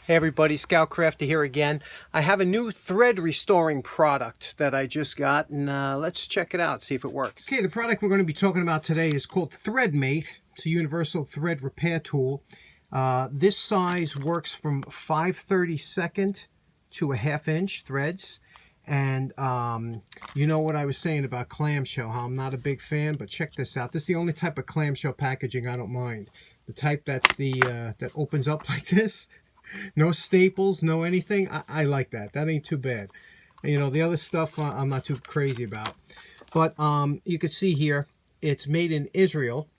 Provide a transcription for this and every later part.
Hey everybody, Scoutcrafter here again. I have a new thread restoring product that I just got, and let's check it out, see if it works. Okay, the product we're going to be talking about today is called ThreadMate. It's a universal thread repair tool. This size works from 5/32 to a 1/2 inch threads. And you know what I was saying about clamshell, how I'm not a big fan, but check this out. This is the only type of clamshell packaging I don't mind. The type that's that opens up like this. No staples, no anything. I like that. That ain't too bad. You know, the other stuff I'm not too crazy about. But you can see here, it's made in Israel.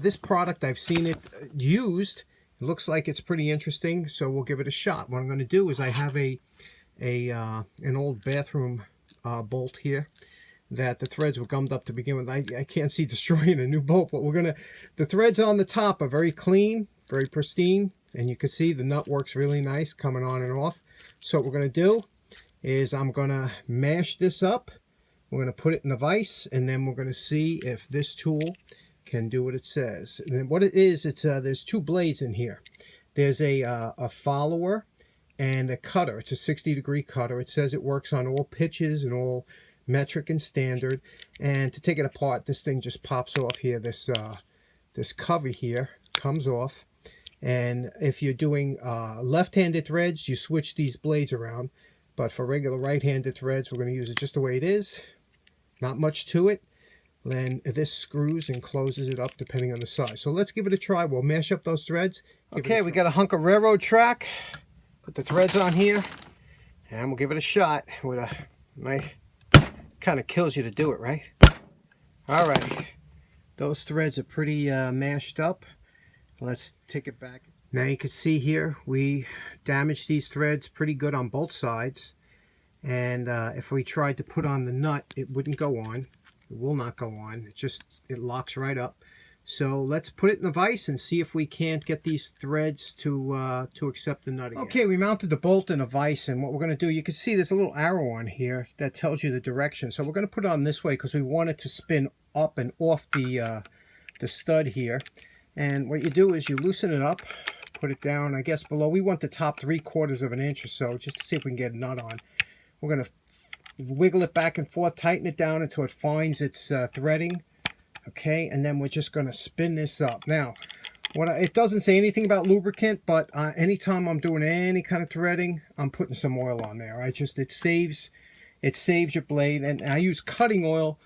This product, I've seen it used. It looks like it's pretty interesting, so we'll give it a shot. What I'm going to do is I have an old bathroom bolt here that the threads were gummed up to begin with. I can't see destroying a new bolt, but the threads on the top are very clean, very pristine, and you can see the nut works really nice coming on and off. So what we're going to do is I'm going to mash this up. We're going to put it in the vise, and then we're going to see if this tool can do what it says. And what it is, it's there's two blades in here. There's a follower and a cutter. It's a 60-degree cutter. It says it works on all pitches and all metric and standard. And to take it apart, this thing just pops off here. This cover here comes off. And if you're doing left-handed threads, you switch these blades around. But for regular right-handed threads, we're going to use it just the way it is. Not much to it. Then this screws and closes it up depending on the size. So let's give it a try. We'll mash up those threads. Okay, we got a hunk of railroad track. Put the threads on here, and we'll give it a shot. Kind of kills you to do it, right? All right. Those threads are pretty mashed up. Let's take it back. Now you can see here we damaged these threads pretty good on both sides, and if we tried to put on the nut, it wouldn't go on. It will not go on. It locks right up. So let's put it in the vise and see if we can't get these threads to accept the nut again. Okay, we mounted the bolt in a vise, and what we're going to do, you can see there's a little arrow on here that tells you the direction. So we're going to put it on this way because we want it to spin up and off the stud here. And what you do is you loosen it up, put it down, I guess below. We want the top 3/4 of an inch or so, just to see if we can get a nut on. We're going to wiggle it back and forth, tighten it down until it finds its threading. Okay, and then we're just going to spin this up. Now, it doesn't say anything about lubricant, but anytime I'm doing any kind of threading, I'm putting some oil on there. It saves your blade, and I use cutting oil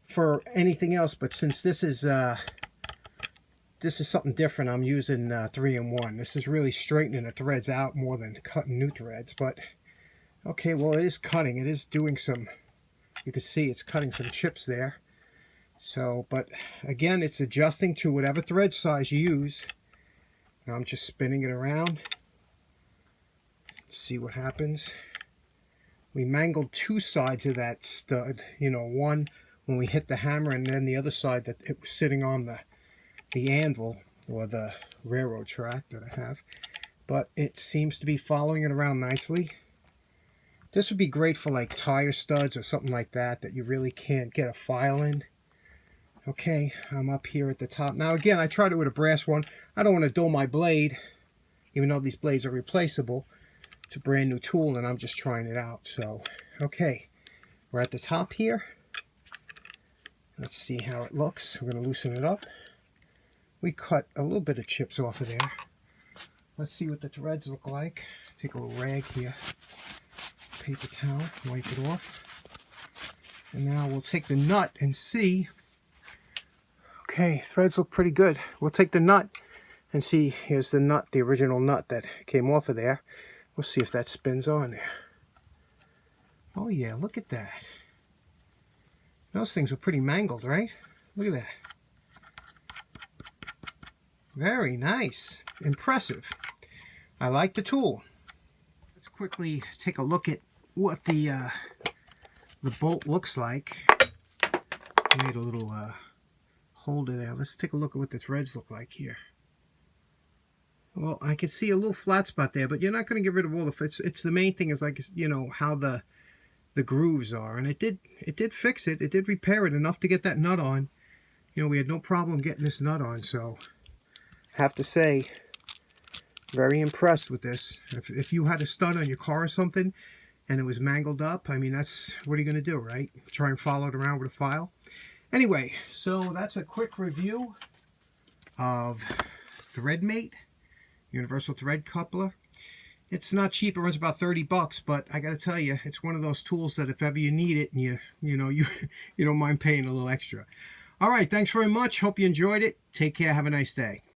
for anything else, but since this is something different, I'm using 3-in-1. This is really straightening the threads out more than cutting new threads. But okay, well, it is cutting. It is doing some. You can see it's cutting some chips there. So, but again, it's adjusting to whatever thread size you use. Now I'm just spinning it around. See what happens. We mangled two sides of that stud. You know, one when we hit the hammer, and then the other side that it was sitting on the anvil or the railroad track that I have. But it seems to be following it around nicely. This would be great for like tire studs or something like that you really can't get a file in. Okay, I'm up here at the top. Now again, I tried it with a brass one. I don't want to dull my blade, even though these blades are replaceable. It's a brand new tool and I'm just trying it out. So, okay, we're at the top here. Let's see how it looks. We're going to loosen it up. We cut a little bit of chips off of there. Let's see what the threads look like. Take a little rag here, paper towel, wipe it off. And now we'll take the nut and see. Okay, threads look pretty good. We'll take the nut and see. Here's the nut, the original nut that came off of there. We'll see if that spins on there. Oh yeah, look at that. Those things were pretty mangled, right? Look at that. Very nice. Impressive. I like the tool. Let's quickly take a look at what the bolt looks like. I made a little holder there. Let's take a look at what the threads look like here. Well, I can see a little flat spot there, but you're not going to get rid of all the. It's the main thing is, like, you know, how the grooves are, and it did fix it. It did repair it enough to get that nut on. You know, we had no problem getting this nut on, so I have to say Very impressed with this. If you had a stud on your car or something and it was mangled up, I mean, what are you going to do, right? Try and follow it around with a file? Anyway, so that's a quick review of ThreadMate, Universal Thread Coupler. It's not cheap. It runs about 30 bucks, but I got to tell you, it's one of those tools that if ever you need it and you don't mind paying a little extra. All right, thanks very much. Hope you enjoyed it. Take care. Have a nice day.